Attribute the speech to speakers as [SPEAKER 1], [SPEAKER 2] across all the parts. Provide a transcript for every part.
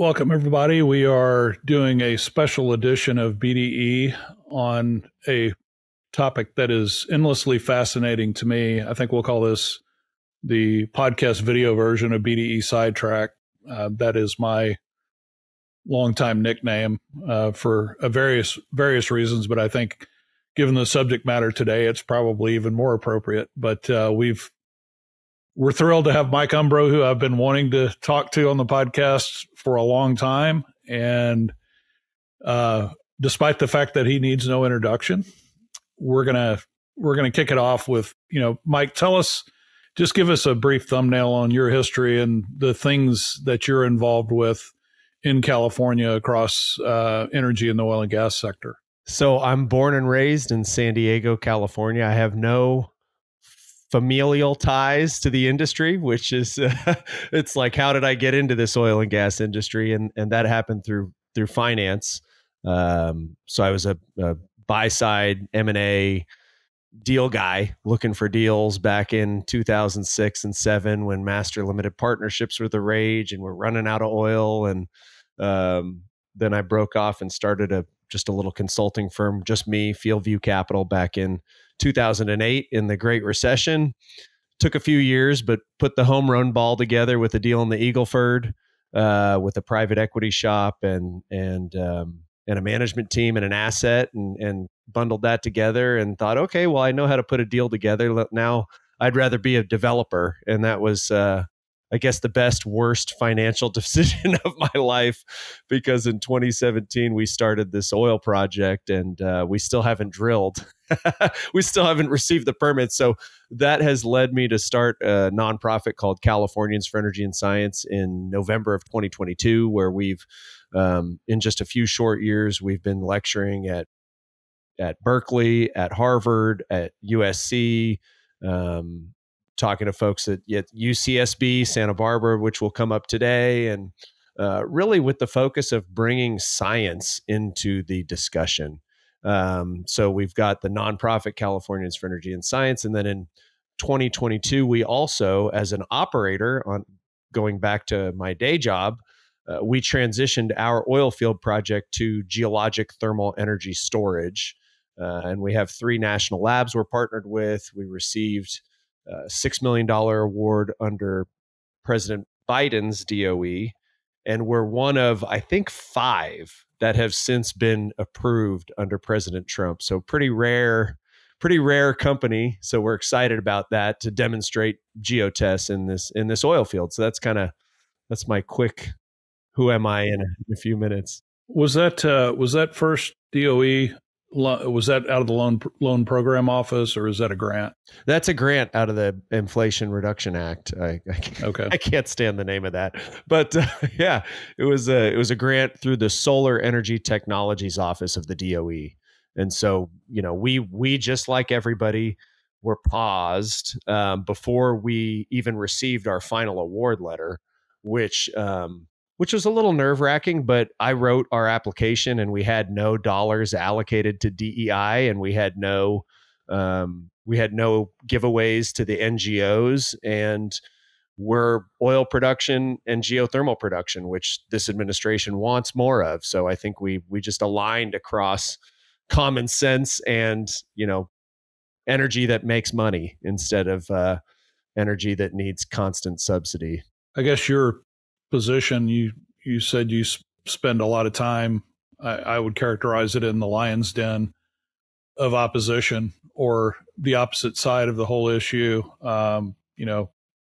[SPEAKER 1] Welcome, everybody. We are doing a special edition of BDE on a topic that is endlessly fascinating to me. I think we'll call this the podcast video version of BDE Sidetrack. That is my longtime nickname for various reasons, but I think given the subject matter today, it's probably even more appropriate. But we're thrilled to have Mike Umbro, who I've been wanting to talk to on the podcast for a long time. And despite the fact that he needs no introduction, we're gonna kick it off with, Mike, just give us a brief thumbnail on your history and the things that you're involved with in California across energy in the oil and gas sector.
[SPEAKER 2] So I'm born and raised in San Diego, California. I have no familial ties to the industry, which is it's like, how did I get into this oil and gas industry? And that happened through finance. So I was a buy side M&A deal guy looking for deals back in 2006 and 7 when master limited partnerships were the rage and we're running out of oil. And then I broke off and started just a little consulting firm, just me, Fieldview Capital, back in 2008 in the Great Recession. Took a few years, but put the home run ball together with a deal in the Eagleford with a private equity shop and a management team and an asset and bundled that together and thought, okay, well, I know how to put a deal together. Now I'd rather be a developer. And that was, I guess, the best, worst financial decision of my life, because in 2017, we started this oil project and we still haven't drilled. We still haven't received the permits. So that has led me to start a nonprofit called Californians for Energy and Science in November of 2022, where we've, in just a few short years, we've been lecturing at Berkeley, at Harvard, at USC, talking to folks at UCSB, Santa Barbara, which will come up today, and really with the focus of bringing science into the discussion. So we've got the nonprofit Californians for Energy and Science. And then in 2022, we also, as an operator, on going back to my day job, we transitioned our oil field project to geologic thermal energy storage. And we have 3 national labs we're partnered with. We received a $6 million award under President Biden's DOE. And we're one of, I think, 5 that have since been approved under President Trump. So pretty rare company. So we're excited about that, to demonstrate geotests in this oil field. So that's my quick who am I in a few minutes.
[SPEAKER 1] Was that first DOE? Was that out of the loan program office, or is that a grant?
[SPEAKER 2] That's a grant out of the Inflation Reduction Act.
[SPEAKER 1] Okay.
[SPEAKER 2] I can't stand the name of that, but yeah, it was a grant through the Solar Energy Technologies Office of the DOE. And so, we just like everybody were paused before we even received our final award letter, which was a little nerve-wracking, but I wrote our application and we had no dollars allocated to DEI, and we had no giveaways to the NGOs, and we're oil production and geothermal production, which this administration wants more of. So I think we just aligned across common sense and, energy that makes money instead of energy that needs constant subsidy.
[SPEAKER 1] I guess your position, you said you spend a lot of time, I would characterize it, in the lion's den of opposition, or the opposite side of the whole issue,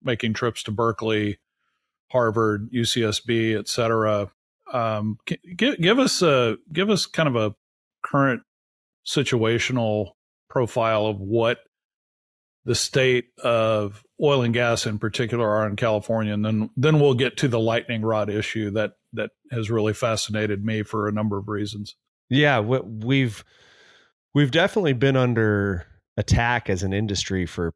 [SPEAKER 1] making trips to Berkeley, Harvard, UCSB, et cetera. Give us kind of a current situational profile of what the state of oil and gas in particular are in California, and then we'll get to the lightning rod issue that has really fascinated me for a number of reasons.
[SPEAKER 2] Yeah, we've definitely been under attack as an industry for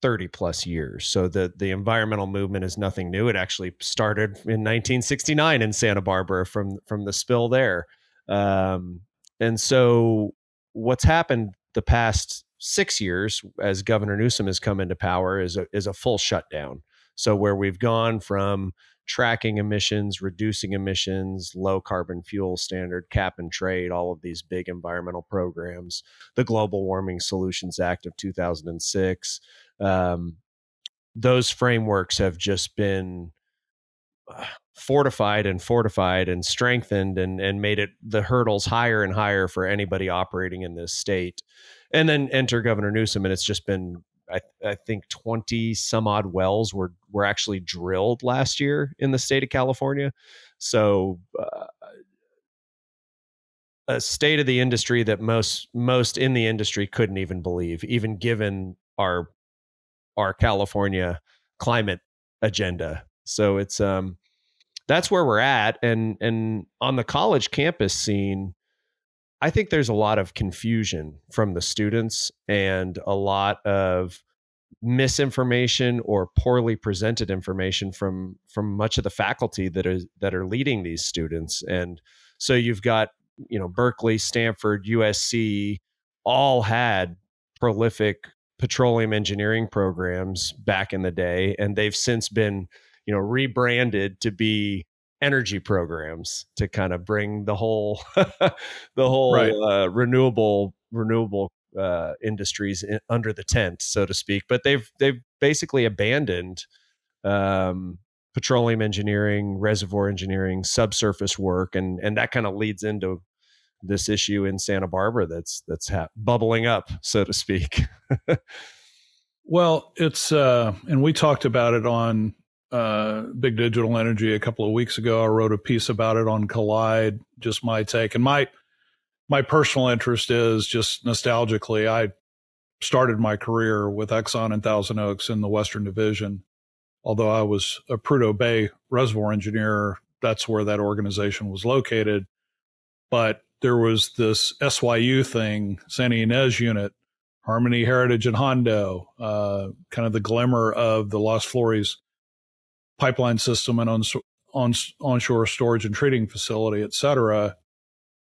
[SPEAKER 2] 30 plus years. So the environmental movement is nothing new. It actually started in 1969 in Santa Barbara from the spill there. And so what's happened the past 6 years, as Governor Newsom has come into power, is a full shutdown. So where we've gone from tracking emissions, reducing emissions, low carbon fuel standard, cap and trade, all of these big environmental programs, the Global Warming Solutions Act of 2006. Those frameworks have just been fortified and strengthened and made it the hurdles higher and higher for anybody operating in this state. And then enter Governor Newsom, and it's just been, I think 20 some odd wells were actually drilled last year in the state of California. So a state of the industry that most in the industry couldn't even believe, even given our California climate agenda. So it's that's where we're at. And on the college campus scene, I think there's a lot of confusion from the students and a lot of misinformation or poorly presented information from much of the faculty that are leading these students. And so you've got, Berkeley, Stanford, USC all had prolific petroleum engineering programs back in the day, and they've since been, rebranded to be energy programs to kind of bring the whole
[SPEAKER 1] Right.
[SPEAKER 2] Renewable industries under the tent, so to speak. But they've basically abandoned petroleum engineering, reservoir engineering, subsurface work, and that kind of leads into this issue in Santa Barbara that's bubbling up, so to speak.
[SPEAKER 1] Well, it's and we talked about it on Big Digital Energy a couple of weeks ago. I wrote a piece about it on Collide, just my take. And my personal interest is just nostalgically, I started my career with Exxon in Thousand Oaks in the Western Division. Although I was a Prudhoe Bay reservoir engineer, that's where that organization was located. But there was this SYU thing, Santa Ynez unit, Harmony, Heritage, and Hondo, kind of the glimmer of the Los Flores pipeline system and onshore storage and treating facility, et cetera.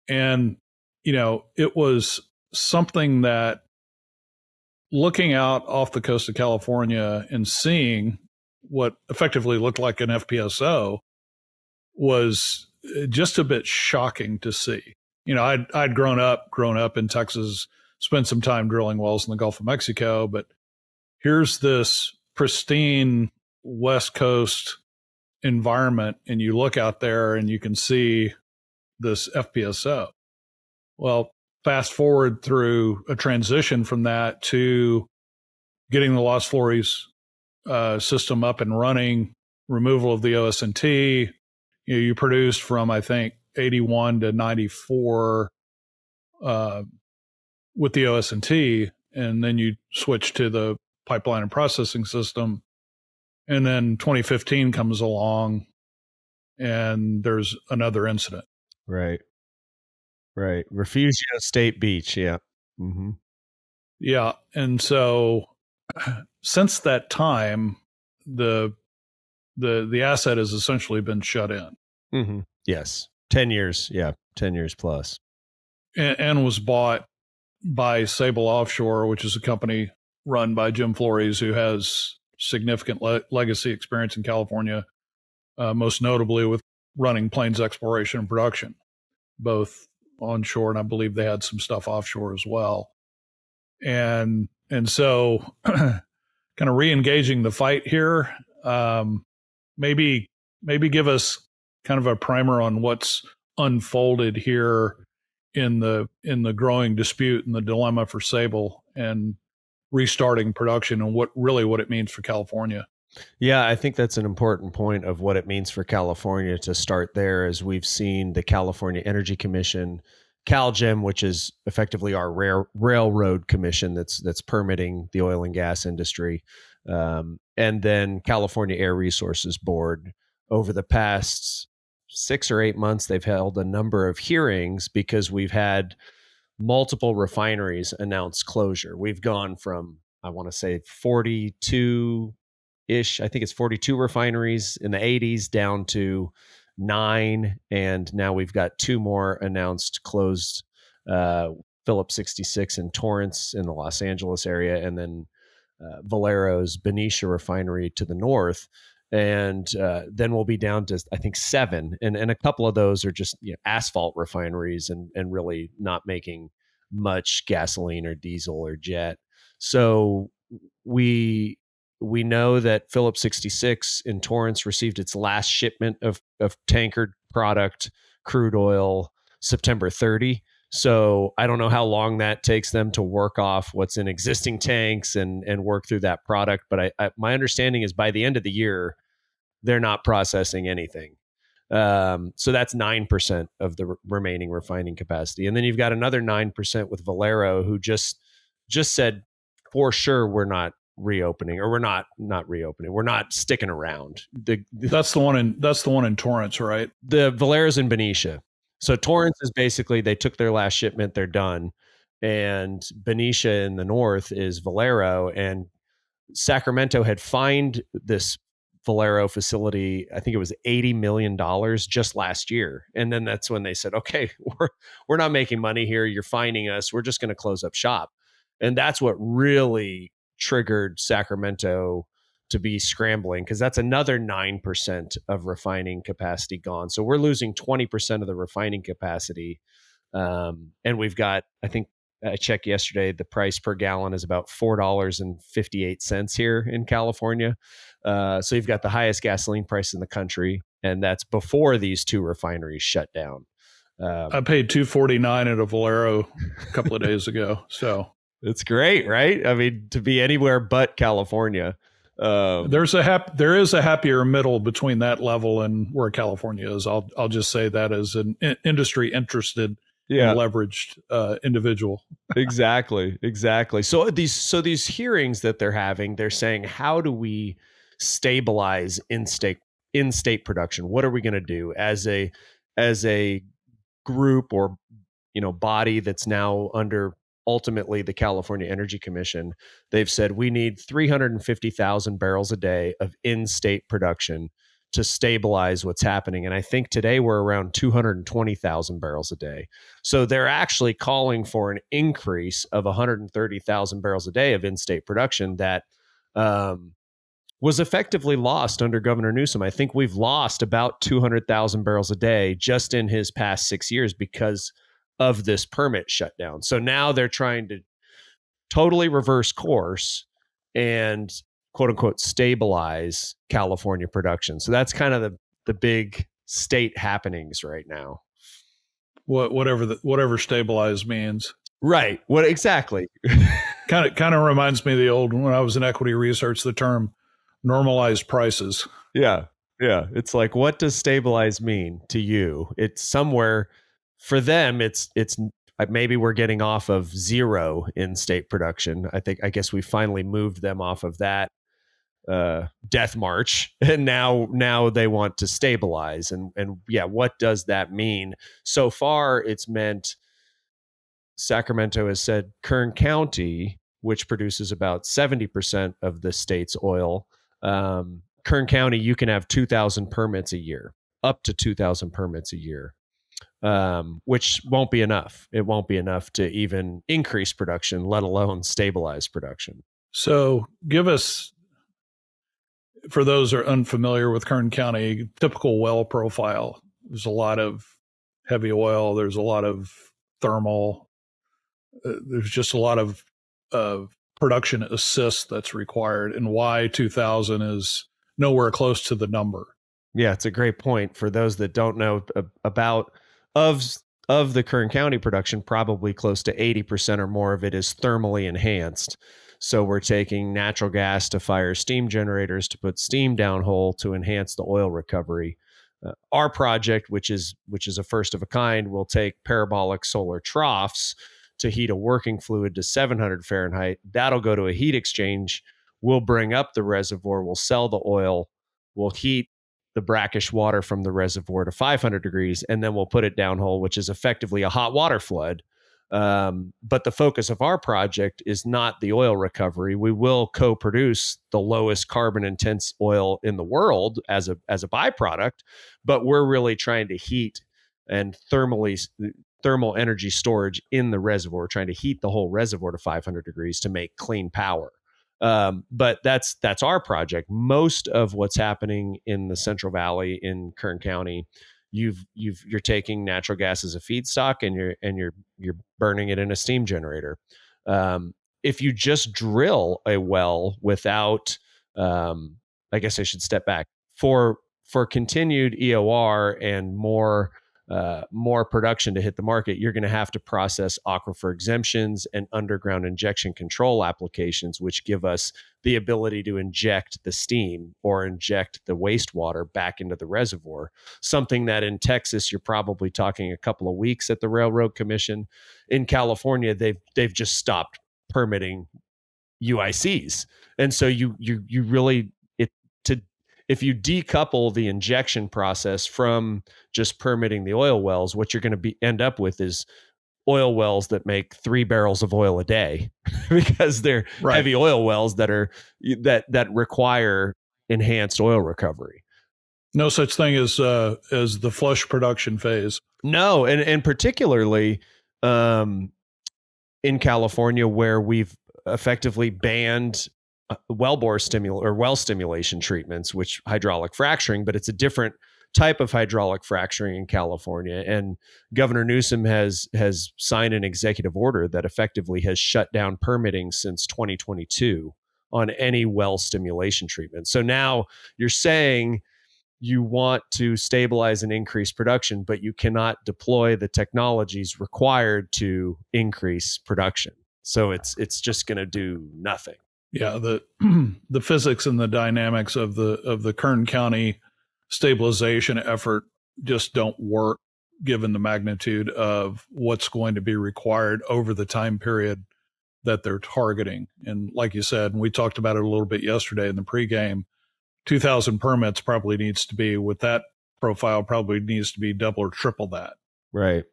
[SPEAKER 1] And, it was something that, looking out off the coast of California and seeing what effectively looked like an FPSO was just a bit shocking to see. I'd grown up in Texas, spent some time drilling wells in the Gulf of Mexico, but here's this pristine West Coast environment, and you look out there and you can see this FPSO. Well, fast forward through a transition from that to getting the Los Flores system up and running, removal of the OS&T. You produced from, I think, 81 to 94 with the OS&T, and then you switch to the pipeline and processing system. And then 2015 comes along, and there's another incident.
[SPEAKER 2] Right. Refugio State Beach. Yeah. Mm-hmm.
[SPEAKER 1] Yeah. And so since that time, the asset has essentially been shut in.
[SPEAKER 2] Mm-hmm. Yes. 10 years. Yeah. 10 years plus.
[SPEAKER 1] And was bought by Sable Offshore, which is a company run by Jim Flores, who has significant legacy experience in California, most notably with running Plains exploration and production, both onshore, and I believe they had some stuff offshore as well. And so kind of re-engaging the fight here, maybe give us kind of a primer on what's unfolded here in the growing dispute and the dilemma for Sable and restarting production, and what it means for California.
[SPEAKER 2] Yeah, I think that's an important point of what it means for California to start there, as we've seen the California Energy Commission, CalGEM, which is effectively our railroad commission that's permitting the oil and gas industry, and then California Air Resources Board. Over the past 6 or 8 months, they've held a number of hearings because we've had multiple refineries announce closure. We've gone from, I want to say, 42-ish, I think it's 42 refineries in the 80s down to 9, and now we've got 2 more announced closed, Phillips 66 in Torrance in the Los Angeles area, and then Valero's Benicia refinery to the north. and then we'll be down to I think 7, and a couple of those are just asphalt refineries and really not making much gasoline or diesel or jet. So we know that Phillips 66 in Torrance received its last shipment of tankered product crude oil September 30. So I don't know how long that takes them to work off what's in existing tanks and work through that product. But my understanding is by the end of the year, they're not processing anything. So that's 9% of the remaining refining capacity. And then you've got another 9% with Valero, who just said, for sure, we're not reopening, or we're not reopening. We're not sticking around.
[SPEAKER 1] That's the one in Torrance, right?
[SPEAKER 2] The Valero's in Benicia. So Torrance is basically, they took their last shipment, they're done. And Benicia in the north is Valero, and Sacramento had fined this Valero facility, I think it was $80 million just last year. And then that's when they said, okay, we're not making money here. You're fining us. We're just going to close up shop. And that's what really triggered Sacramento to be scrambling, because that's another 9% of refining capacity gone. So we're losing 20% of the refining capacity. And we've got, I think I checked yesterday, the price per gallon is about $4.58 here in California. So you've got the highest gasoline price in the country, and that's before these 2 refineries shut down.
[SPEAKER 1] I paid $2.49 at a Valero a couple of days ago. So
[SPEAKER 2] it's great, right? I mean, to be anywhere but California.
[SPEAKER 1] There is a happier middle between that level and where California is. I'll just say that as an industry interested, leveraged individual.
[SPEAKER 2] Exactly. So these hearings that they're having, they're saying, how do we stabilize in-state production? What are we going to do as a group or body that's now under ultimately the California Energy Commission? They've said we need 350,000 barrels a day of in-state production to stabilize what's happening. And I think today we're around 220,000 barrels a day. So they're actually calling for an increase of 130,000 barrels a day of in-state production that was effectively lost under Governor Newsom. I think we've lost about 200,000 barrels a day just in his past 6 years because of this permit shutdown. So now they're trying to totally reverse course and quote unquote stabilize California production. So that's kind of the big state happenings right now.
[SPEAKER 1] Whatever stabilize means.
[SPEAKER 2] Right. What exactly?
[SPEAKER 1] kind of reminds me of the old, when I was in equity research, the term normalized prices.
[SPEAKER 2] Yeah. It's like, what does stabilize mean to you? It's somewhere for them. It's maybe we're getting off of 0 in-state production. I guess we finally moved them off of that death march, and now they want to stabilize. And what does that mean? So far, it's meant Sacramento has said Kern County, which produces about 70% of the state's oil, Kern County, you can have 2,000 permits a year, up to 2,000 permits a year. Which won't be enough. It won't be enough to even increase production, let alone stabilize production.
[SPEAKER 1] So give us, for those who are unfamiliar with Kern County, typical well profile. There's a lot of heavy oil. There's a lot of thermal. There's just a lot of production assist that's required, and why 2,000 is nowhere close to the number.
[SPEAKER 2] Yeah, it's a great point. For those that don't know about of the Kern County production, probably close to 80% or more of it is thermally enhanced. So we're taking natural gas to fire steam generators to put steam downhole to enhance the oil recovery. Our project, which is a first of a kind, will take parabolic solar troughs to heat a working fluid to 700 Fahrenheit. That'll go to a heat exchange. We'll bring up the reservoir. We'll sell the oil. We'll heat the brackish water from the reservoir to 500 degrees, and then we'll put it downhole, which is effectively a hot water flood. But the focus of our project is not the oil recovery. We will co-produce the lowest carbon intense oil in the world as a byproduct, but we're really trying to heat and thermal energy storage in the reservoir, trying to heat the whole reservoir to 500 degrees to make clean power. But that's our project. Most of what's happening in the Central Valley in Kern County, you're taking natural gas as a feedstock, and you're burning it in a steam generator. If you just drill a well without, I guess I should step back for continued EOR and more production to hit the market, you're going to have to process aquifer exemptions and underground injection control applications, which give us the ability to inject the steam or inject the wastewater back into the reservoir. Something that in Texas, you're probably talking a couple of weeks at the Railroad Commission. In California, they've just stopped permitting UICs. And so you really, if you decouple the injection process from just permitting the oil wells, what you're going to end up with is oil wells that make 3 barrels of oil a day because they're heavy oil wells that require enhanced oil recovery.
[SPEAKER 1] No such thing as the flush production phase.
[SPEAKER 2] No, and particularly in California, where we've effectively banned well stimulation treatments, which hydraulic fracturing, but it's a different type of hydraulic fracturing in California. And Governor Newsom has signed an executive order that effectively has shut down permitting since 2022 on any well stimulation treatment. So now you're saying you want to stabilize and increase production, but you cannot deploy the technologies required to increase production. So it's just going to do nothing.
[SPEAKER 1] Yeah, the physics and the dynamics of the Kern County stabilization effort just don't work given the magnitude of what's going to be required over the time period that they're targeting. And like you said, and we talked about it a little bit yesterday in the pregame, 2,000 permits probably needs to be, with that profile, probably needs to be double or triple that.
[SPEAKER 2] Right.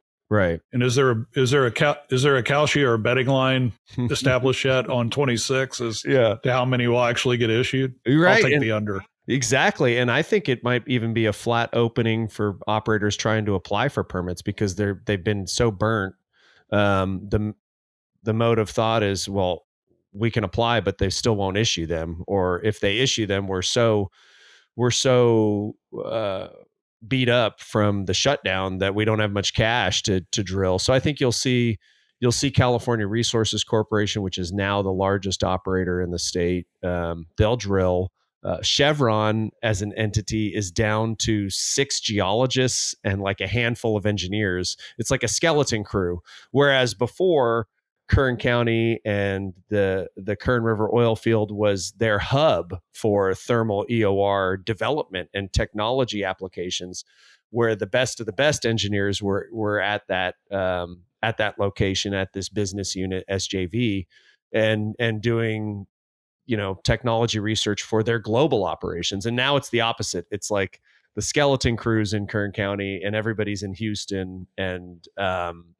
[SPEAKER 1] And is there a cow sheet or a betting line established yet on 26 as to how many will actually get issued?
[SPEAKER 2] Right.
[SPEAKER 1] I'll take the under.
[SPEAKER 2] Exactly. And I think it might even be a flat opening for operators trying to apply for permits because they've been so burnt. The mode of thought is, well, we can apply, but they still won't issue them. Or if they issue them, we're so beat up from the shutdown that we don't have much cash to drill. So I think you'll see California Resources Corporation, which is now the largest operator in the state. They'll drill. Chevron as an entity is down to 6 geologists and like a handful of engineers. It's like a skeleton crew. Whereas before, Kern County and the Kern River oil field was their hub for thermal EOR development and technology applications, where the best of the best engineers were at that location, at this business unit SJV, and doing technology research for their global operations. And now it's the opposite. It's like the skeleton crews in Kern County and everybody's in Houston, and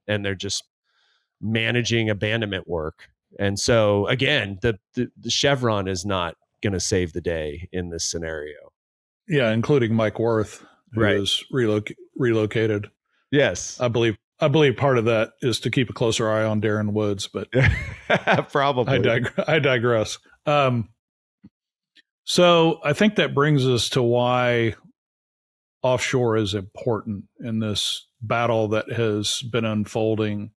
[SPEAKER 2] they're just managing abandonment work. And so again, the Chevron is not going to save the day in this scenario.
[SPEAKER 1] Yeah, including Mike Worth, who is relocated.
[SPEAKER 2] Yes,
[SPEAKER 1] I believe part of that is to keep a closer eye on Darren Woods, but
[SPEAKER 2] probably
[SPEAKER 1] I digress. So I think that brings us to why offshore is important in this battle that has been unfolding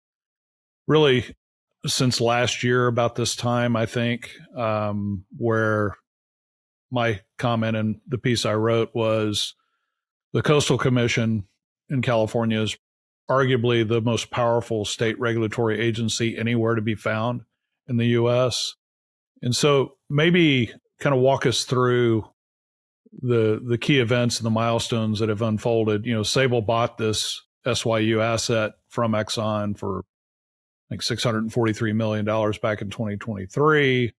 [SPEAKER 1] really since last year about this time, I think, where my comment in the piece I wrote was the Coastal Commission in California is arguably the most powerful state regulatory agency anywhere to be found in the U.S. And so maybe kind of walk us through the key events and the milestones that have unfolded. Sable bought this SYU asset from Exxon for like $643 million back in 2023.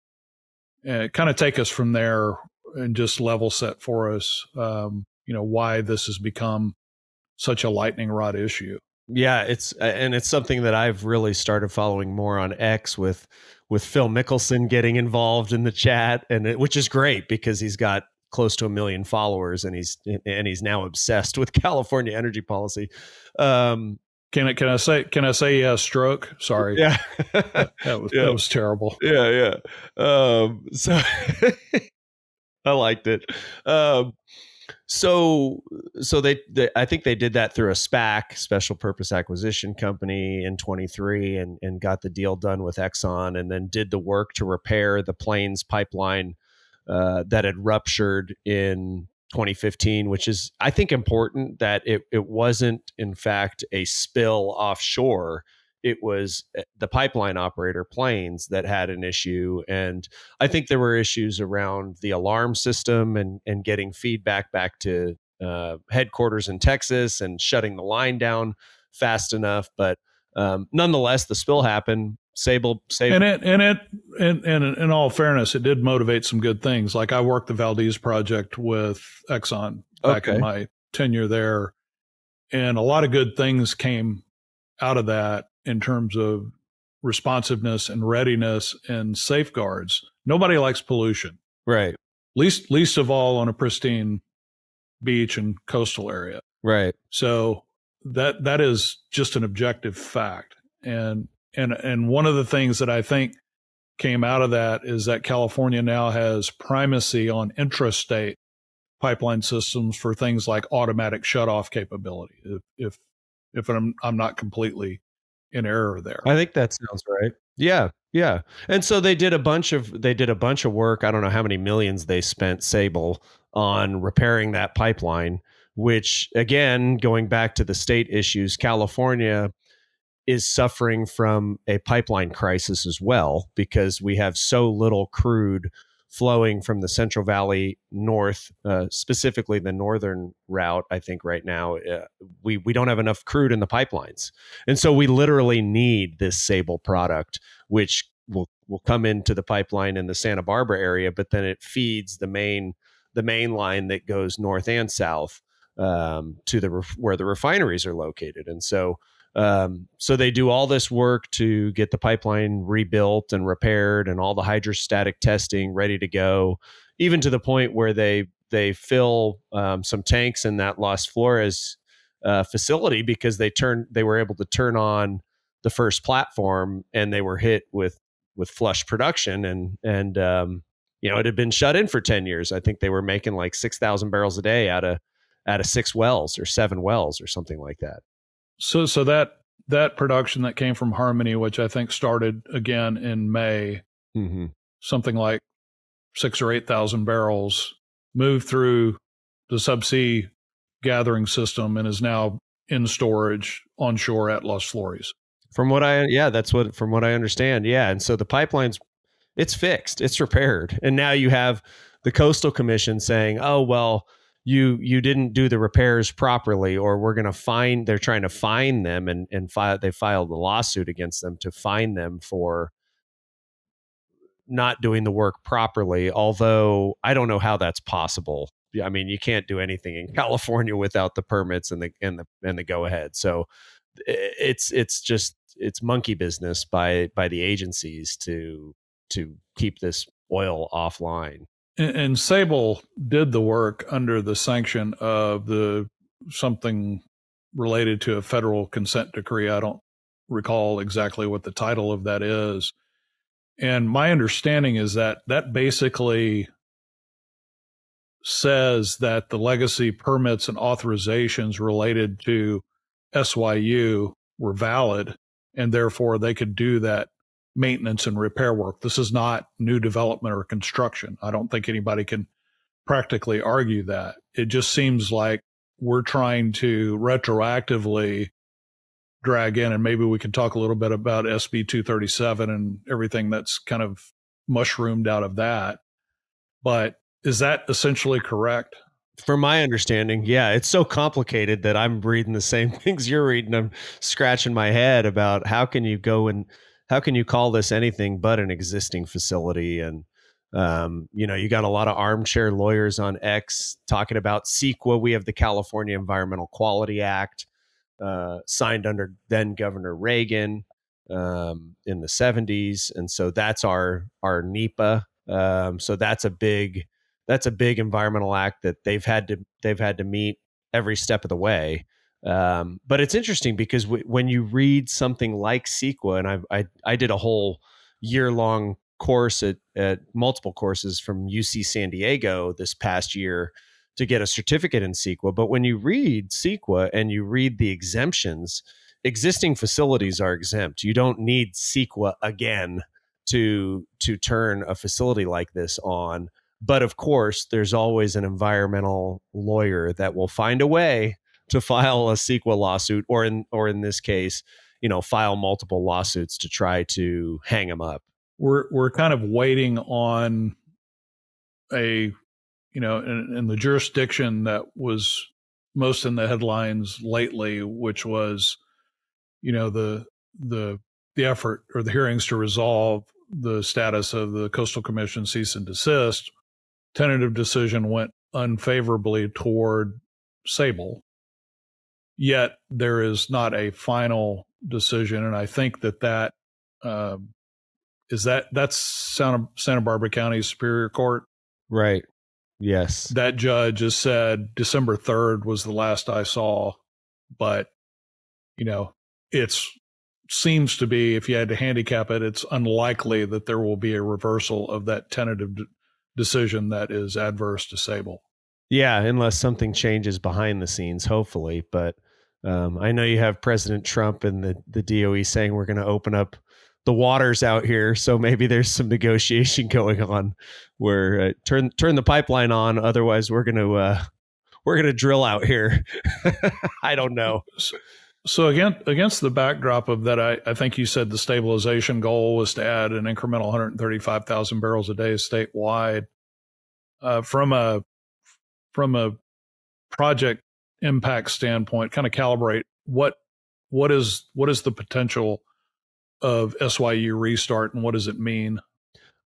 [SPEAKER 1] Kind of take us from there and just level set for us, why this has become such a lightning rod issue.
[SPEAKER 2] Yeah, it's something that I've really started following more on X with Phil Mickelson getting involved in the chat, which is great because he's got close to 1 million followers and he's now obsessed with California energy policy.
[SPEAKER 1] Can I say he has stroke? Sorry,
[SPEAKER 2] Yeah.
[SPEAKER 1] that
[SPEAKER 2] Yeah.
[SPEAKER 1] was terrible.
[SPEAKER 2] Yeah. So I liked it. Um, so they I think they did that through a SPAC, special purpose acquisition company, in 23, and got the deal done with Exxon, and then did the work to repair the Plains pipeline that had ruptured in 2015, which is, I think, important that it wasn't in fact a spill offshore. It was the pipeline operator, Plains, that had an issue. And I think there were issues around the alarm system and getting feedback back to headquarters in Texas and shutting the line down fast enough. But nonetheless, the spill happened.
[SPEAKER 1] And in all fairness, it did motivate some good things. Like I worked the Valdez project with Exxon back in
[SPEAKER 2] Okay.
[SPEAKER 1] my tenure there, and a lot of good things came out of that in terms of responsiveness and readiness and safeguards. Nobody likes pollution,
[SPEAKER 2] Right.
[SPEAKER 1] least of all on a pristine beach and coastal area.
[SPEAKER 2] Right.
[SPEAKER 1] So that is just an objective fact. And one of the things that I think came out of that is that California now has primacy on intrastate pipeline systems for things like automatic shutoff capability. If I'm not completely in error there.
[SPEAKER 2] I think that sounds right. Yeah, yeah. And so they did a bunch of work. I don't know how many millions they spent, Sable, on repairing that pipeline, which, again, going back to the state issues, California is suffering from a pipeline crisis as well, because we have so little crude flowing from the Central Valley north, specifically the northern route. I think right now we don't have enough crude in the pipelines, and so we literally need this Sable product, which will come into the pipeline in the Santa Barbara area, but then it feeds the main line that goes north and south to where the refineries are located. And so they do all this work to get the pipeline rebuilt and repaired, and all the hydrostatic testing ready to go, even to the point where they fill some tanks in that Las Flores facility, because they were able to turn on the first platform, and they were hit with flush production, and it had been shut in for 10 years. I think they were making like 6,000 barrels a day out of 6 wells or 7 wells or something like that.
[SPEAKER 1] So that production that came from Harmony, which I think started again in May,
[SPEAKER 2] Mm-hmm.
[SPEAKER 1] something like 6 or 8,000 barrels, moved through the subsea gathering system and is now in storage onshore at Los Flores.
[SPEAKER 2] From what I understand. Yeah. And so the pipeline's, it's fixed, it's repaired. And now you have the Coastal Commission saying, oh, well, you didn't do the repairs properly, or they're trying to fine them, and they filed a lawsuit against them to fine them for not doing the work properly. Although I don't know how that's possible. I mean, you can't do anything in California without the permits and the go ahead. So it's monkey business by the agencies to keep this oil offline.
[SPEAKER 1] And Sable did the work under the sanction of something related to a federal consent decree. I don't recall exactly what the title of that is. And my understanding is that basically says that the legacy permits and authorizations related to SYU were valid, and therefore they could do that maintenance and repair work. This is not new development or construction. I don't think anybody can practically argue that. It just seems like we're trying to retroactively drag in, and maybe we can talk a little bit about SB 237 and everything that's kind of mushroomed out of that. But is that essentially correct?
[SPEAKER 2] From my understanding, yeah, it's so complicated that I'm reading the same things you're reading. I'm scratching my head about how can you call this anything but an existing facility. And you got a lot of armchair lawyers on X talking about CEQA. We have the California Environmental Quality Act, signed under then Governor Reagan in the 70s, and so that's our NEPA. So that's a big environmental act that they've had to meet every step of the way. But it's interesting because when you read something like CEQA, and I did a whole year-long course at multiple courses from UC San Diego this past year to get a certificate in CEQA. But when you read CEQA and you read the exemptions, existing facilities are exempt. You don't need CEQA again to turn a facility like this on. But of course, there's always an environmental lawyer that will find a way to file a CEQA lawsuit, or in this case, file multiple lawsuits to try to hang them up.
[SPEAKER 1] We're kind of waiting on a, in the jurisdiction that was most in the headlines lately, which was, the effort or the hearings to resolve the status of the Coastal Commission cease and desist. Tentative decision went unfavorably toward Sable. Yet there is not a final decision, and I think that's Santa Barbara County Superior Court.
[SPEAKER 2] Right. Yes.
[SPEAKER 1] That judge has said December 3rd was the last I saw, but it seems to be, if you had to handicap it, it's unlikely that there will be a reversal of that tentative decision that is adverse to Sable.
[SPEAKER 2] Yeah, unless something changes behind the scenes, hopefully. But I know you have President Trump and the DOE saying we're going to open up the waters out here, so maybe there's some negotiation going on where turn the pipeline on. Otherwise, we're going to drill out here. I don't know.
[SPEAKER 1] So again, against the backdrop of that, I think you said the stabilization goal was to add an incremental 135,000 barrels a day statewide. From a project impact standpoint, kind of calibrate what is the potential of SYU restart and what does it mean?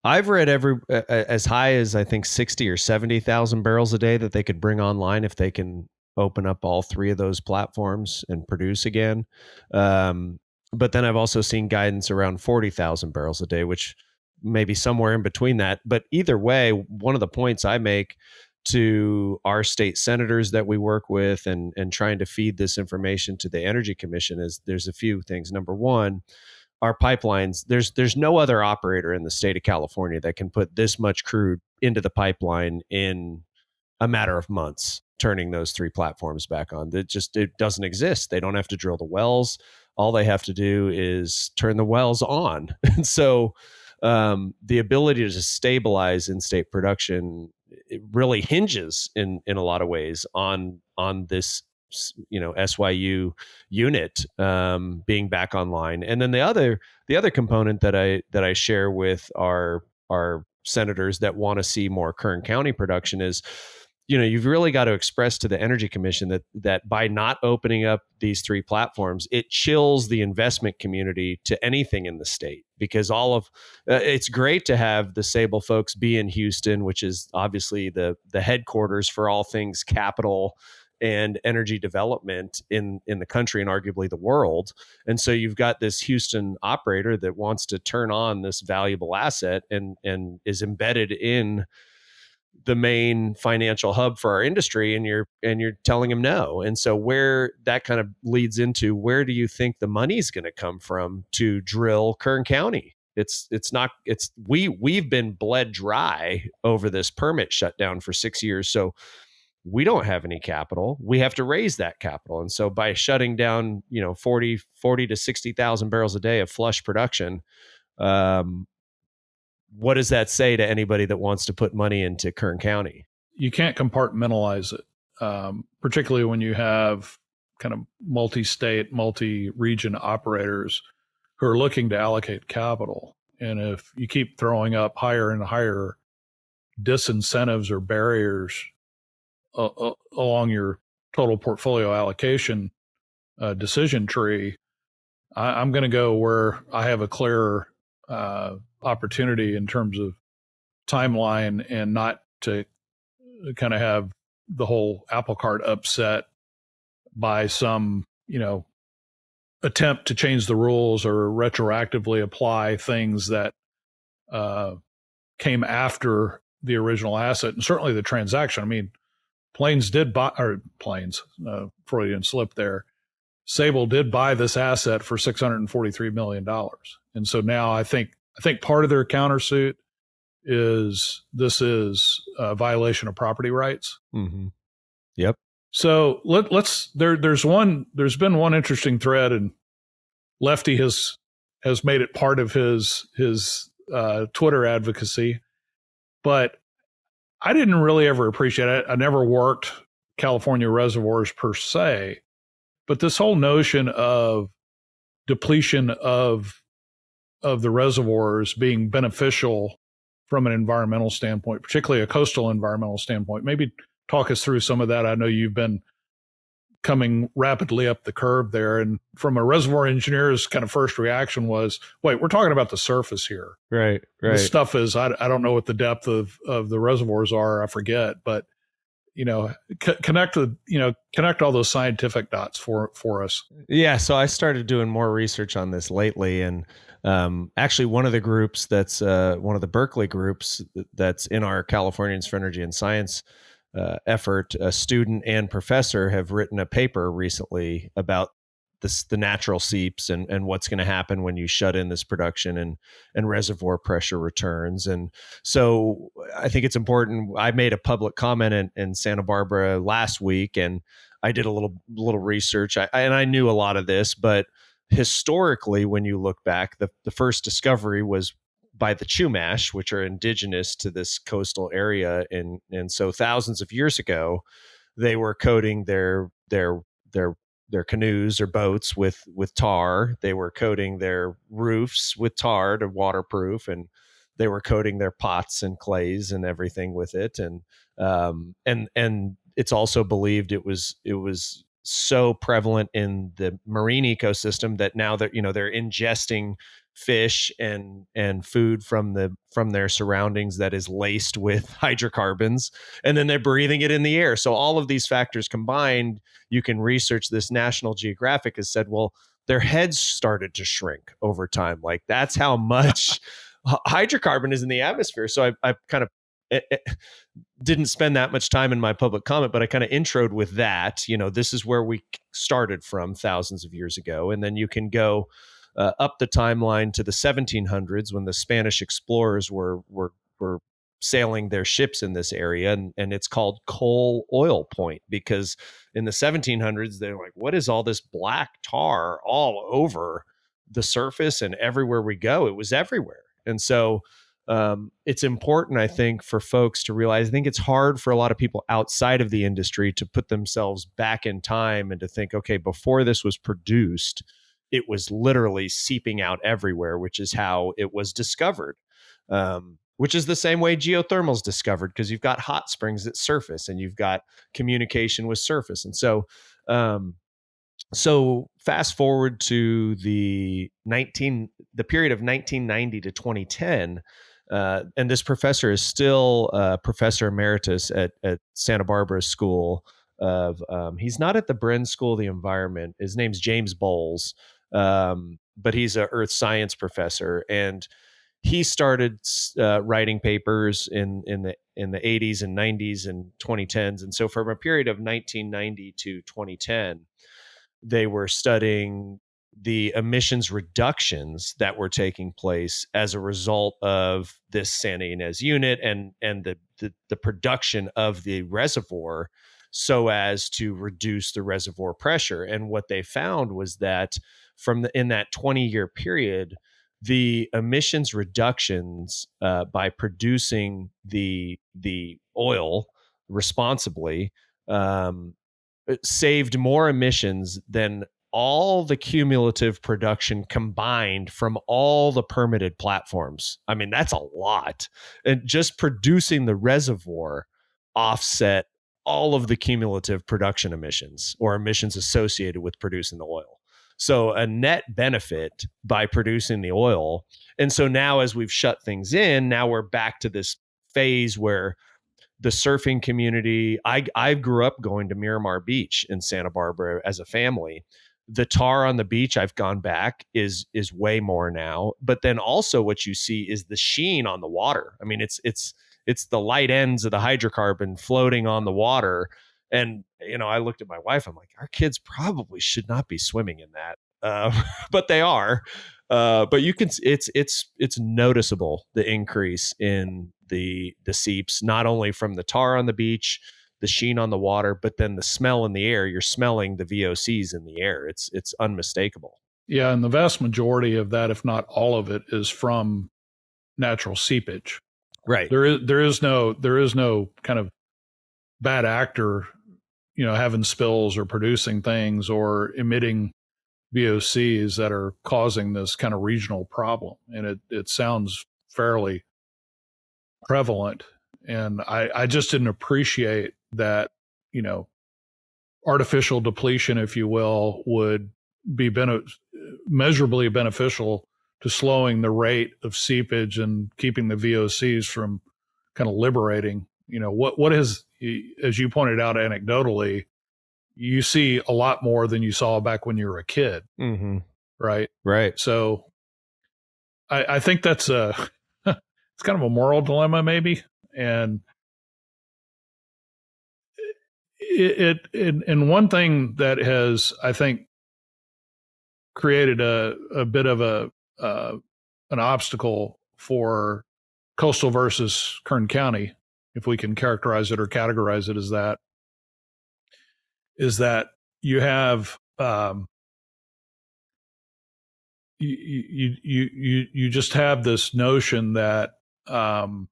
[SPEAKER 2] I've read as high as I think 60 or 70,000 barrels a day that they could bring online if they can open up all three of those platforms and produce again. But then I've also seen guidance around 40,000 barrels a day, which may be somewhere in between that. But either way, one of the points I make to our state senators that we work with and trying to feed this information to the Energy Commission is there's a few things. Number one, our pipelines, there's no other operator in the state of California that can put this much crude into the pipeline in a matter of months, turning those three platforms back on. It doesn't exist. They don't have to drill the wells. All they have to do is turn the wells on. And so the ability to stabilize in-state production, it really hinges in a lot of ways on this SYU unit being back online. And then the other component that I share with our senators that want to see more Kern County production is, you've really got to express to the Energy Commission that by not opening up these three platforms, it chills the investment community to anything in the state, because it's great to have the Sable folks be in Houston, which is obviously the headquarters for all things capital and energy development in the country and arguably the world. And so you've got this Houston operator that wants to turn on this valuable asset and is embedded in the main financial hub for our industry, and you're telling them no. And so where that kind of leads into, where do you think the money's going to come from to drill Kern County? We've been bled dry over this permit shutdown for 6 years. So we don't have any capital. We have to raise that capital. And so by shutting down, 40 to 60,000 barrels a day of flush production, what does that say to anybody that wants to put money into Kern County?
[SPEAKER 1] You can't compartmentalize it, particularly when you have kind of multi-state, multi-region operators who are looking to allocate capital. And if you keep throwing up higher and higher disincentives or barriers along your total portfolio allocation decision tree, I'm going to go where I have a clearer opportunity in terms of timeline, and not to kind of have the whole apple cart upset by some, attempt to change the rules or retroactively apply things that came after the original asset, and certainly the transaction. I mean, Plains did buy, or Plains, Freudian slip there. Sable did buy this asset for $643 million. And so now I think part of their countersuit is this is a violation of property rights.
[SPEAKER 2] Mm-hmm. Yep.
[SPEAKER 1] So there's been one interesting thread, and Lefty has made it part of his Twitter advocacy, but I didn't really ever appreciate it. I never worked California reservoirs per se, but this whole notion of depletion of the reservoirs being beneficial from an environmental standpoint, particularly a coastal environmental standpoint. Maybe talk us through some of that. I know you've been coming rapidly up the curve there. And from a reservoir engineer's kind of first reaction was, wait, we're talking about the surface here.
[SPEAKER 2] Right.
[SPEAKER 1] This stuff is, I don't know what the depth of the reservoirs are. I forget, but connect all those scientific dots for us.
[SPEAKER 2] Yeah. So I started doing more research on this lately, and actually one of the groups that's one of the Berkeley groups that's in our Californians for Energy and Science effort, a student and professor have written a paper recently about the natural seeps and what's going to happen when you shut in this production and reservoir pressure returns. And so I think it's important. I made a public comment in Santa Barbara last week, and I did a little research. I knew a lot of this, but historically, when you look back, the first discovery was by the Chumash, which are indigenous to this coastal area, and so thousands of years ago, they were coating their canoes or boats with tar. They were coating their roofs with tar to waterproof, and they were coating their pots and clays and everything with it. And it's also believed it was so prevalent in the marine ecosystem that now they're ingesting fish and food from their surroundings that is laced with hydrocarbons, and then they're breathing it in the air. So all of these factors combined, you can research this. National Geographic has said, well, their heads started to shrink over time. Like, that's how much hydrocarbon is in the atmosphere. So I kind of didn't spend that much time in my public comment, but I kind of introed with that. This is where we started from thousands of years ago. And then you can go up the timeline to the 1700s, when the Spanish explorers were sailing their ships in this area, and it's called Coal Oil Point, because in the 1700s they're like, what is all this black tar all over the surface and everywhere we go? It was everywhere. And so it's important, I think, for folks to realize. I think it's hard for a lot of people outside of the industry to put themselves back in time and to think, okay, before this was produced, it was literally seeping out everywhere, which is how it was discovered, which is the same way geothermal is discovered, because you've got hot springs that surface and you've got communication with surface. And so fast forward to the period of 1990 to 2010, and this professor is still professor emeritus at Santa Barbara School of, he's not at the Bren School of the Environment. His name's James Bowles, but he's a earth science professor, and he started writing papers in the 80s and 90s and 2010s. And so from a period of 1990 to 2010, they were studying the emissions reductions that were taking place as a result of this Santa Ynez unit and the production of the reservoir, so as to reduce the reservoir pressure. And what they found was that in that 20-year period, the emissions reductions by producing the oil responsibly saved more emissions than all the cumulative production combined from all the permitted platforms. I mean, that's a lot. And just producing the reservoir offset all of the cumulative production emissions, or emissions associated with producing the oil. So a net benefit by producing the oil. And so now, as we've shut things in, now we're back to this phase where the surfing community, I grew up going to Miramar Beach in Santa Barbara as a family. The tar on the beach, I've gone back, is way more now. But then also what you see is the sheen on the water. I mean, it's the light ends of the hydrocarbon floating on the water. And, I looked at my wife, I'm like, our kids probably should not be swimming in that. But they are. But you can, it's noticeable, the increase in the seeps, not only from the tar on the beach, the sheen on the water, but then the smell in the air. You're smelling the VOCs in the air. It's unmistakable.
[SPEAKER 1] Yeah, and the vast majority of that, if not all of it, is from natural seepage.
[SPEAKER 2] Right.
[SPEAKER 1] There is no kind of bad actor, having spills or producing things or emitting VOCs that are causing this kind of regional problem. And it sounds fairly prevalent. And I just didn't appreciate that, artificial depletion, if you will, would be measurably beneficial to slowing the rate of seepage and keeping the VOCs from kind of liberating. What is, as you pointed out anecdotally, you see a lot more than you saw back when you were a kid.
[SPEAKER 2] Mm-hmm.
[SPEAKER 1] Right.
[SPEAKER 2] Right.
[SPEAKER 1] So I think that's it's kind of a moral dilemma maybe. And and one thing that has, I think, created a bit of an obstacle for coastal versus Kern County, if we can characterize it or categorize it as that, is that you have you just have this notion that and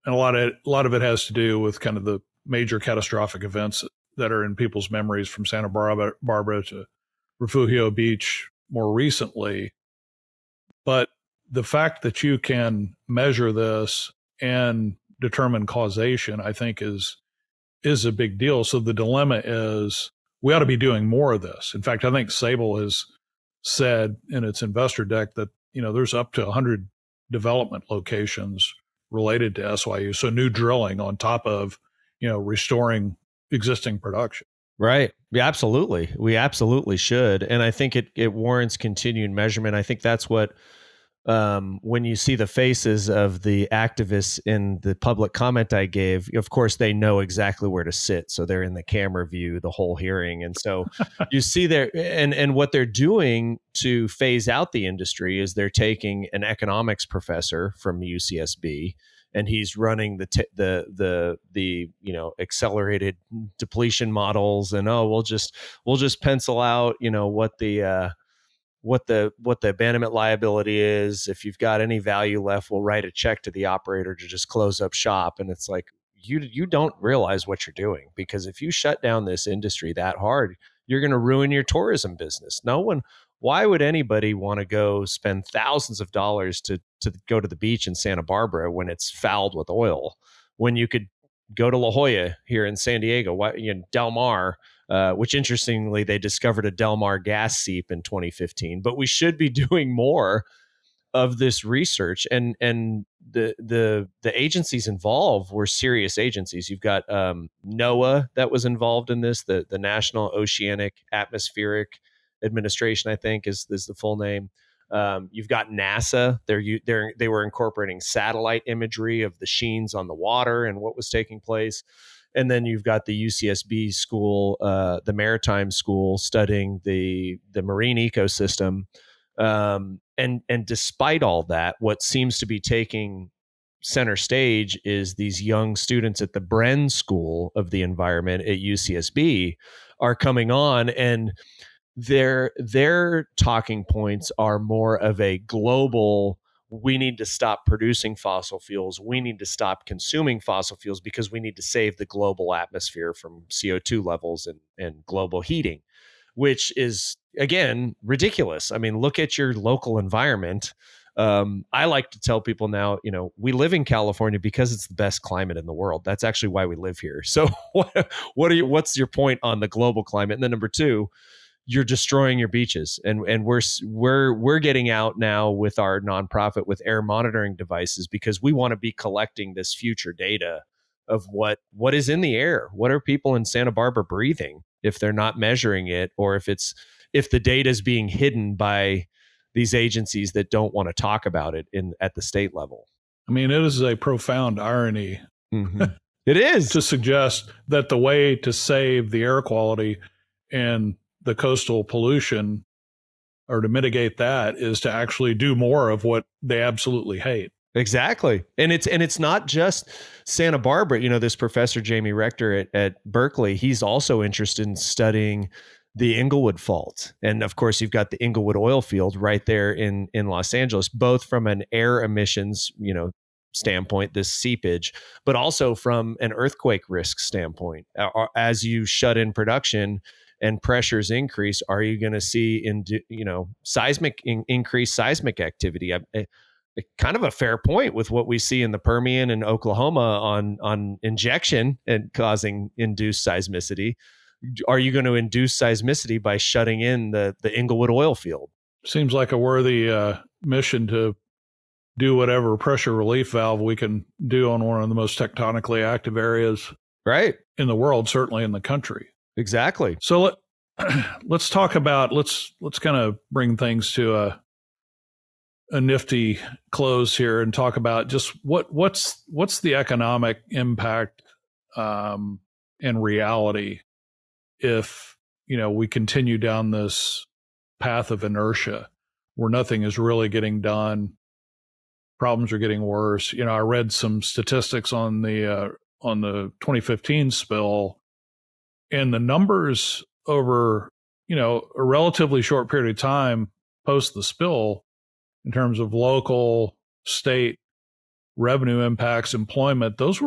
[SPEAKER 1] a lot of it has to do with kind of the major catastrophic events that are in people's memories, from Santa Barbara to Refugio Beach more recently. But the fact that you can measure this and determine causation, I think, is a big deal. So the dilemma is, we ought to be doing more of this. In fact, I think Sable has said in its investor deck that there's up to 100 development locations related to SYU. So new drilling on top of restoring existing production.
[SPEAKER 2] Right. Yeah, absolutely. We absolutely should. And I think it warrants continued measurement. I think that's what, when you see the faces of the activists in the public comment I gave, of course, they know exactly where to sit. So they're in the camera view the whole hearing. And so you see there, and what they're doing to phase out the industry is they're taking an economics professor from UCSB, and he's running the accelerated depletion models, and we'll just pencil out what the abandonment liability is. If you've got any value left, we'll write a check to the operator to just close up shop. And it's like, you don't realize what you're doing, because if you shut down this industry that hard, you're going to ruin your tourism business. Why would anybody want to go spend thousands of dollars to go to the beach in Santa Barbara when it's fouled with oil, when you could go to La Jolla here in San Diego, Del Mar, which interestingly, they discovered a Del Mar gas seep in 2015. But we should be doing more of this research, and the agencies involved were serious agencies. You've got NOAA that was involved in this, the National Oceanic Atmospheric Administration, I think is the full name. You've got NASA. They were incorporating satellite imagery of the sheens on the water and what was taking place. And then you've got the UCSB school, the maritime school, studying the marine ecosystem. And despite all that, what seems to be taking center stage is these young students at the Bren School of the Environment at UCSB are coming on, and their talking points are more of a global: we need to stop producing fossil fuels. We need to stop consuming fossil fuels because we need to save the global atmosphere from CO2 levels and global heating, which is, again, ridiculous. I mean, look at your local environment. I like to tell people now, we live in California because it's the best climate in the world. That's actually why we live here. So what's your point on the global climate? And then number two, you're destroying your beaches, and we're getting out now with our nonprofit with air monitoring devices, because we want to be collecting this future data of what is in the air. What are people in Santa Barbara breathing if they're not measuring it, or if the data is being hidden by these agencies that don't want to talk about it at the state level.
[SPEAKER 1] I mean, it is a profound irony. Mm-hmm.
[SPEAKER 2] It is.
[SPEAKER 1] to suggest that the way to save the air quality and the coastal pollution or to mitigate that is to actually do more of what they absolutely hate.
[SPEAKER 2] Exactly. And it's not just Santa Barbara. You know, this professor, Jamie Rector at Berkeley, he's also interested in studying the Inglewood Fault. And of course, you've got the Inglewood oil field right there in Los Angeles, both from an air emissions, standpoint, this seepage, but also from an earthquake risk standpoint. As you shut in production and pressures increase, are you going to see increased seismic activity? Kind of a fair point with what we see in the Permian and Oklahoma on injection and causing induced seismicity. Are you going to induce seismicity by shutting in the Inglewood oil field?
[SPEAKER 1] Seems like a worthy mission to do whatever pressure relief valve we can do on one of the most tectonically active areas
[SPEAKER 2] right
[SPEAKER 1] in the world, certainly in the country.
[SPEAKER 2] Exactly.
[SPEAKER 1] So let's talk about let's kind of bring things to a nifty close here and talk about just what's the economic impact and reality if we continue down this path of inertia where nothing is really getting done. Problems are getting worse. I read some statistics on the 2015 spill, and the numbers over a relatively short period of time post the spill in terms of local, state revenue impacts, employment, those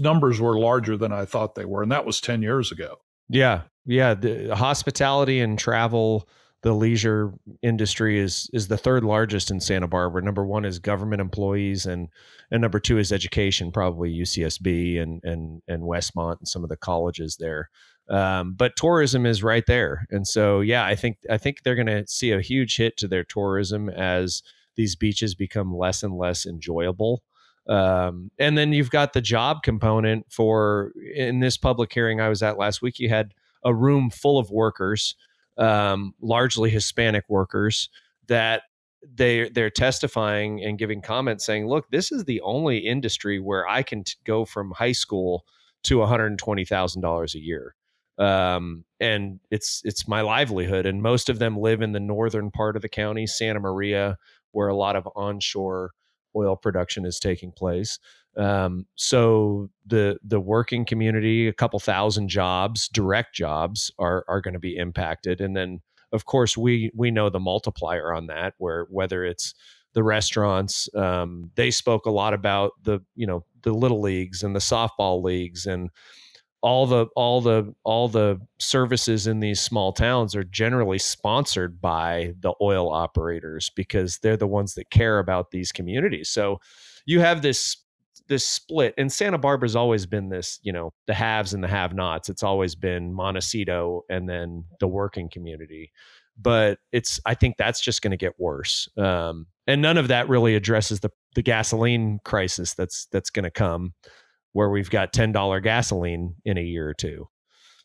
[SPEAKER 1] numbers were larger than I thought they were. And that was 10 years ago.
[SPEAKER 2] Yeah. Yeah. The hospitality and travel, the leisure industry is the third largest in Santa Barbara. Number one is government employees, and number two is education, probably UCSB and Westmont and some of the colleges there. But tourism is right there. And so, yeah, I think they're going to see a huge hit to their tourism as these beaches become less and less enjoyable. And then you've got the job component in this public hearing I was at last week, you had a room full of workers, largely Hispanic workers, that they're testifying and giving comments saying, look, this is the only industry where I can go from high school to $120,000 a year. And it's my livelihood. And most of them live in the northern part of the county, Santa Maria, where a lot of onshore oil production is taking place. So the working community, a couple thousand jobs, direct jobs, are going to be impacted. And then, of course, we know the multiplier on that, whether it's the restaurants, they spoke a lot about the little leagues and the softball leagues and all the services in these small towns are generally sponsored by the oil operators because they're the ones that care about these communities. So you have this split, and Santa Barbara's always been this, the haves and the have-nots. It's always been Montecito and then the working community. But I think that's just going to get worse. And none of that really addresses the gasoline crisis that's going to come, where we've got $10 gasoline in a year or two.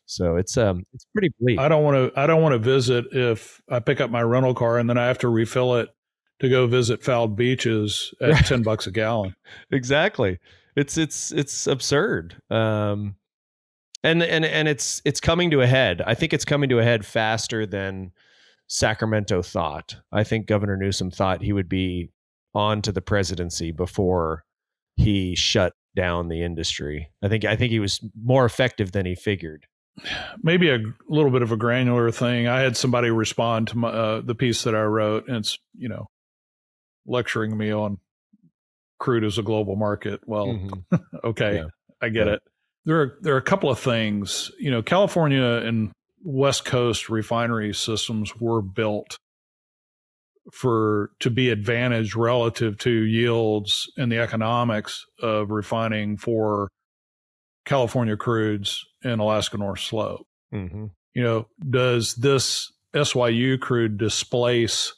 [SPEAKER 2] So it's pretty bleak.
[SPEAKER 1] I don't want to visit if I pick up my rental car and then I have to refill it to go visit fouled beaches at $10 a gallon.
[SPEAKER 2] Exactly. It's absurd. And it's coming to a head. I think it's coming to a head faster than Sacramento thought. I think Governor Newsom thought he would be on to the presidency before he shut down the industry. I think he was more effective than he figured.
[SPEAKER 1] Maybe a little bit of a granular thing. I had somebody respond to the piece that I wrote, and it's lecturing me on crude as a global market. Well, okay, yeah. I get it. There are a couple of things. California and West Coast refinery systems were built to be advantaged relative to yields and the economics of refining for California crudes and Alaska North Slope. Does this SYU crude displace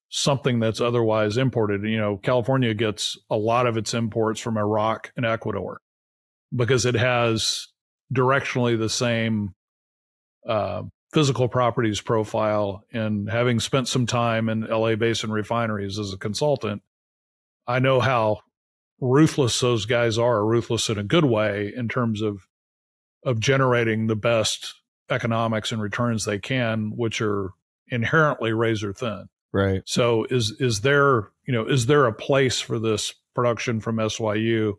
[SPEAKER 1] something that's otherwise imported? California gets a lot of its imports from Iraq and Ecuador because it has directionally the same physical properties profile. And having spent some time in LA Basin refineries as a consultant, I know how ruthless those guys are, ruthless in a good way in terms of generating the best economics and returns they can, which are inherently razor thin.
[SPEAKER 2] Right.
[SPEAKER 1] So is there a place for this production from SYU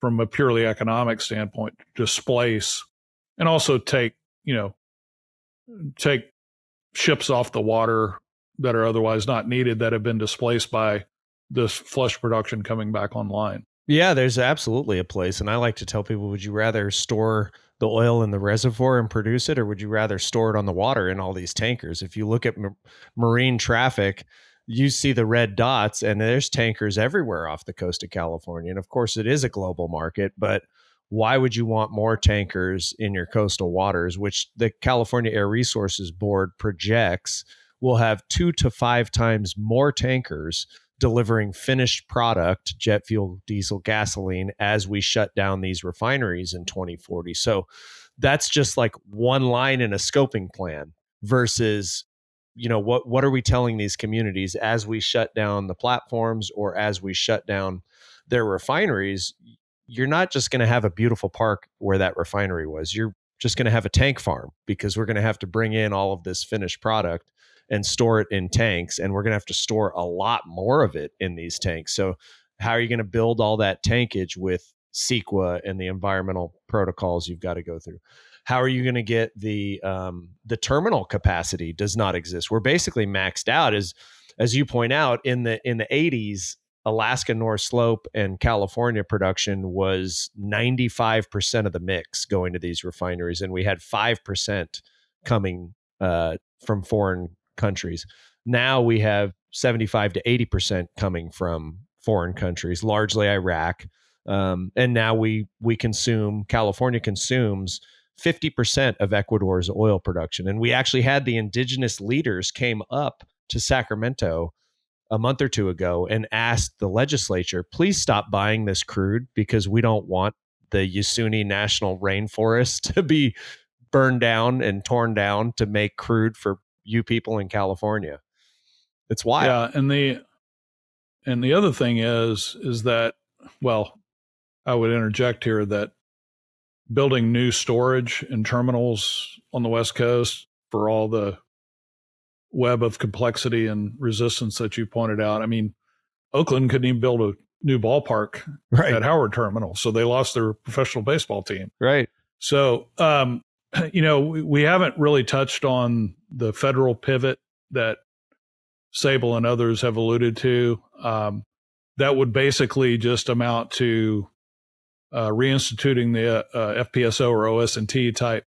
[SPEAKER 1] from a purely economic standpoint to displace and also take ships off the water that are otherwise not needed that have been displaced by this flush production coming back online?
[SPEAKER 2] Yeah, there's absolutely a place. And I like to tell people, would you rather store the oil in the reservoir and produce it, or would you rather store it on the water in all these tankers? If you look at marine traffic, you see the red dots, and there's tankers everywhere off the coast of California. And of course, it is a global market, but why would you want more tankers in your coastal waters, which the California Air Resources Board projects will have 2 to 5 times more tankers delivering finished product, jet fuel, diesel, gasoline, as we shut down these refineries in 2040. So that's just like one line in a scoping plan versus, what are we telling these communities as we shut down the platforms or as we shut down their refineries? You're not just going to have a beautiful park where that refinery was. You're just going to have a tank farm, because we're going to have to bring in all of this finished product and store it in tanks, and we're going to have to store a lot more of it in these tanks. So how are you going to build all that tankage with CEQA and the environmental protocols you've got to go through? How are you going to get the terminal capacity? Does not exist. We're basically maxed out, as you point out. In the 80s, Alaska North Slope and California production was 95% of the mix going to these refineries, and we had 5% coming from foreign countries. Now we have 75 to 80% coming from foreign countries, largely Iraq. And now California consumes 50% of Ecuador's oil production. And we actually had the indigenous leaders came up to Sacramento a month or two ago and asked the legislature, please stop buying this crude, because we don't want the Yasuni National Rainforest to be burned down and torn down to make crude for you people in California. It's wild.
[SPEAKER 1] Yeah, and the other thing is that, well, I would interject here that building new storage and terminals on the West Coast for all the web of complexity and resistance that you pointed out. I mean, Oakland couldn't even build a new ballpark at Howard Terminal, so they lost their professional baseball team.
[SPEAKER 2] Right.
[SPEAKER 1] So, we haven't really touched on the federal pivot that Sable and others have alluded to. That would basically just amount to reinstituting the FPSO or OS&T type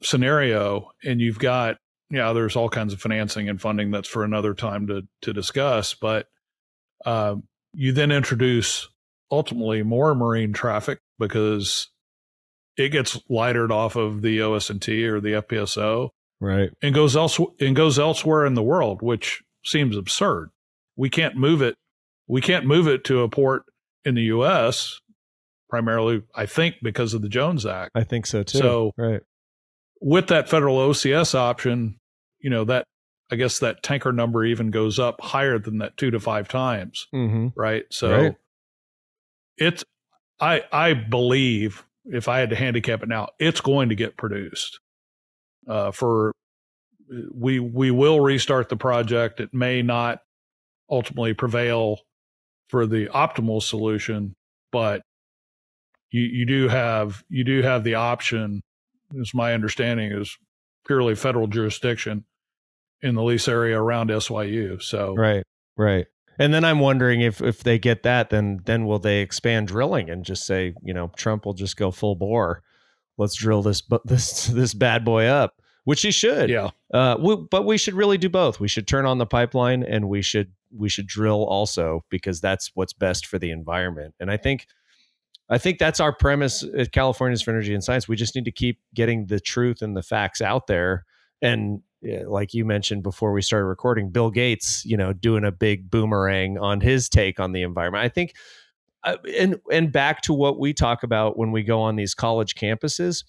[SPEAKER 1] scenario. And you've got, there's all kinds of financing and funding that's for another time to discuss. But you then introduce ultimately more marine traffic, because it gets lightered off of the OS&T or the FPSO,
[SPEAKER 2] right,
[SPEAKER 1] and goes elsewhere in the world, which seems absurd. We can't move it. We can't move it to a port in the U.S. primarily, I think, because of the Jones Act.
[SPEAKER 2] I think so too.
[SPEAKER 1] So,
[SPEAKER 2] right,
[SPEAKER 1] with that federal OCS option, that I guess that tanker number even goes up higher than that 2 to 5 times.
[SPEAKER 2] Mm-hmm.
[SPEAKER 1] Right. So it's, I believe, if I had to handicap it now, it's going to get produced. We will restart the project. It may not ultimately prevail for the optimal solution, but you do have the option, as my understanding is, purely federal jurisdiction in the lease area around SYU. So
[SPEAKER 2] right. And then I'm wondering if they get that, then will they expand drilling and just say, Trump will just go full bore. Let's drill this bad boy up, which he should.
[SPEAKER 1] Yeah.
[SPEAKER 2] But we should really do both. We should turn on the pipeline, and we should drill also, because that's what's best for the environment. And I think that's our premise at Californians for Energy and Science. We just need to keep getting the truth and the facts out there. And like you mentioned before we started recording, Bill Gates, doing a big boomerang on his take on the environment. I think, and back to what we talk about when we go on these college campuses,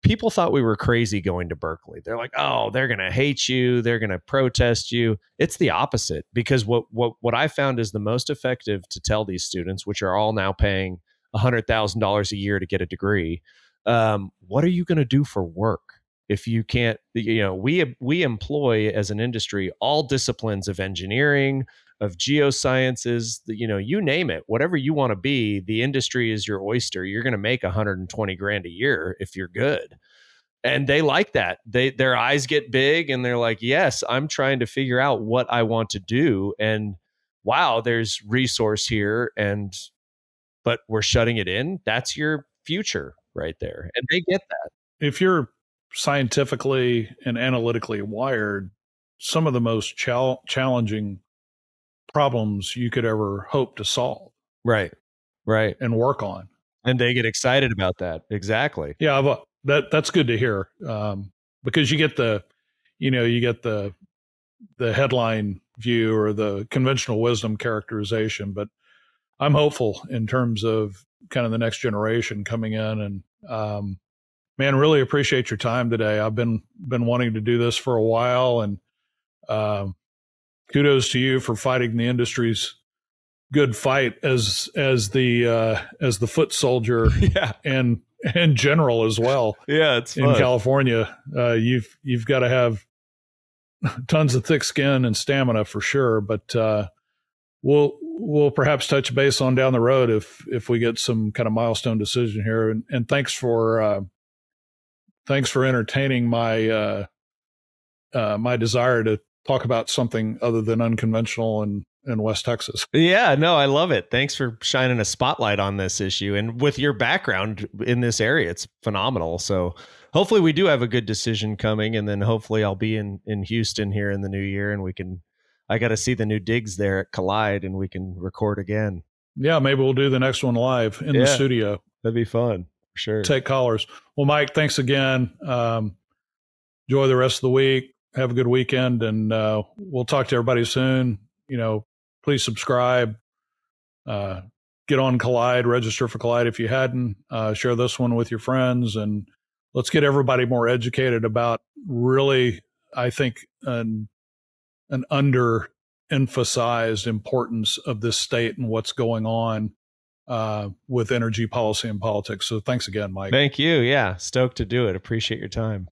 [SPEAKER 2] people thought we were crazy going to Berkeley. They're like, oh, they're going to hate you. They're going to protest you. It's the opposite, because what I found is the most effective to tell these students, which are all now paying $100,000 a year to get a degree, what are you going to do for work if you can't? We employ as an industry all disciplines of engineering, of geosciences, you name it, whatever you want to be. The industry is your oyster. You're going to make 120 grand a year if you're good. And they like that. Their eyes get big and they're like, yes, I'm trying to figure out what I want to do. And wow, there's resource here. But we're shutting it in. That's your future right there. And they get that.
[SPEAKER 1] If you're scientifically and analytically wired, some of the most challenging problems you could ever hope to solve.
[SPEAKER 2] Right.
[SPEAKER 1] And work on.
[SPEAKER 2] And they get excited about that. Exactly.
[SPEAKER 1] Yeah, that's good to hear, because you get the headline view or the conventional wisdom characterization, but I'm hopeful in terms of kind of the next generation coming in. And man, really appreciate your time today. I've been wanting to do this for a while, and kudos to you for fighting the industry's good fight as the foot soldier.
[SPEAKER 2] Yeah.
[SPEAKER 1] and general as well.
[SPEAKER 2] Yeah, it's fun.
[SPEAKER 1] In California. You've got to have tons of thick skin and stamina for sure, but we'll perhaps touch base on down the road if we get some kind of milestone decision here. And thanks for entertaining my my desire to talk about something other than unconventional in West Texas.
[SPEAKER 2] Yeah, no, I love it. Thanks for shining a spotlight on this issue. And with your background in this area, it's phenomenal. So hopefully we do have a good decision coming. And then hopefully I'll be in Houston here in the new year, and I got to see the new digs there at Collide, and we can record again.
[SPEAKER 1] Yeah, maybe we'll do the next one live in the studio.
[SPEAKER 2] That'd be fun. For sure. Take
[SPEAKER 1] callers. Well, Mike, thanks again. Enjoy the rest of the week. Have a good weekend, and we'll talk to everybody soon. Please subscribe, get on Collide, register for Collide if you hadn't, share this one with your friends, and let's get everybody more educated about really, I think, an under-emphasized importance of this state and what's going on with energy policy and politics. So thanks again, Mike.
[SPEAKER 2] Thank you. Yeah, stoked to do it. Appreciate your time.